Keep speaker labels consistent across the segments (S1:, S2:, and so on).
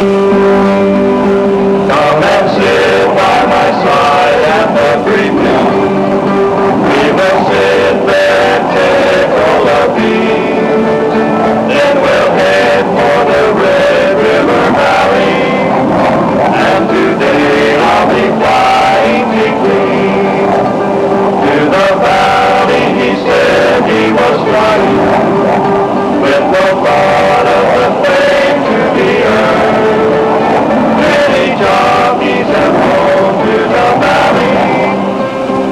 S1: Come and sit by my side at the briefing. We will sit there and tickle a beat. Then we'll head for the Red River Valley. And today I'll be flying clean to the valley he said he was flying, with no thought of the fame to be earned. Many jockeys have flown to the valley,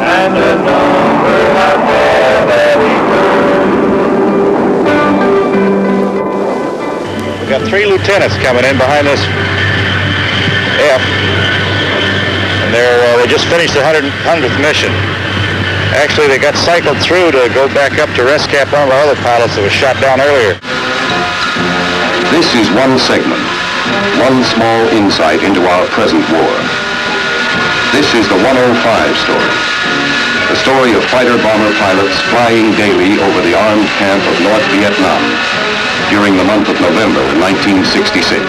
S1: and a number have never returned.
S2: We've got 3 lieutenants coming in behind this F, and they just finished the 100th mission. Actually, they got cycled through to go back up to rescue one of our other pilots that was shot down earlier.
S3: This is one segment, one small insight into our present war. This is the 105 story, the story of fighter-bomber pilots flying daily over the armed camp of North Vietnam during the month of November in 1966.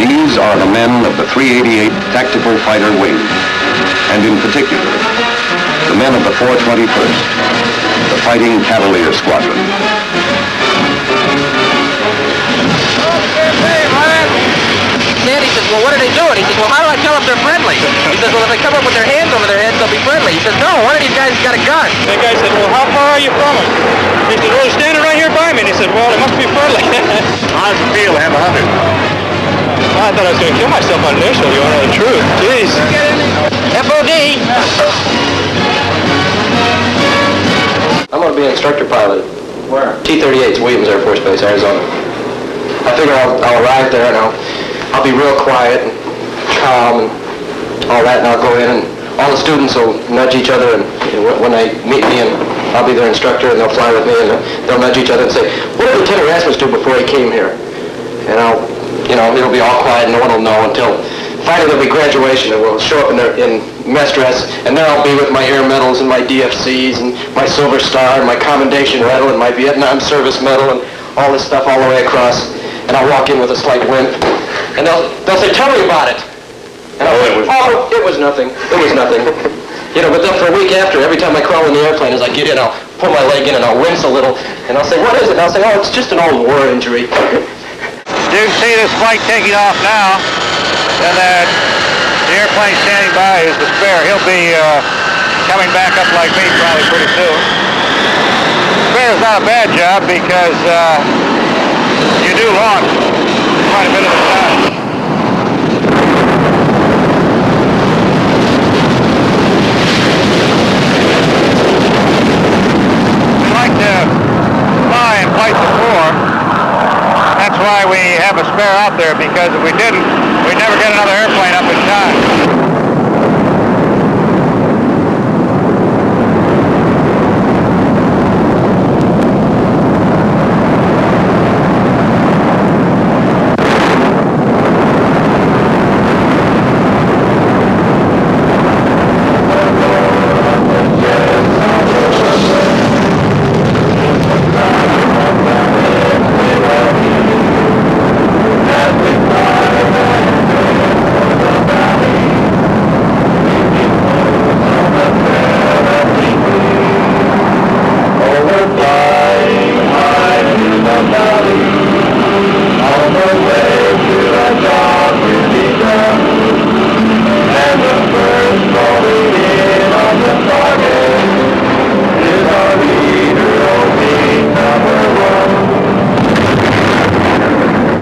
S3: These are the men of the 388 Tactical Fighter Wing, and in particular, the men of the 421st, the Fighting Cavalier Squadron.
S4: He says, well, what are they doing? He says, well, how do I tell if they're friendly? He says, well, if they come up with their hands over their heads, they'll be friendly. He says, no, one of these guys has got a gun.
S5: That guy said, well, how far are you from him? He said, well, he's standing right here by me. And he said, well, it must be friendly.
S2: How does it feel to have 100?
S5: I thought I was going to kill myself on initial, you want to know the truth. Jeez.
S4: FOD! I'm going to be an instructor pilot.
S5: Where?
S4: T-38's Williams Air Force Base, Arizona. I figure I'll arrive there and I'll be real quiet and calm and all that, and I'll go in and all the students will nudge each other, and when they meet me, and I'll be their instructor, and they'll fly with me, and they'll nudge each other and say, what did Lieutenant Rasmus do before he came here? And it'll be all quiet, and no one will know until finally there'll be graduation, and we'll show up in mess dress, and there I'll be with my air medals and my DFCs and my Silver Star and my Commendation Medal and my Vietnam Service Medal and all this stuff all the way across. And I'll walk in with a slight limp, and they'll say, tell me about it. And I'll say, oh, it was nothing. It was nothing. But then for a week after, every time I crawl in the airplane, as I get in, I'll pull my leg in and I'll wince a little, and I'll say, what is it? And I'll say, oh, it's just an old war injury.
S2: You can see this flight taking off now, and the airplane standing by is the spare. He'll be coming back up like me probably pretty soon. Spare is not a bad job because you do launch quite a bit of the time. We like to fly and fight the war. That's why we have a spare out there, because if we didn't, we'd never get another airplane up in time.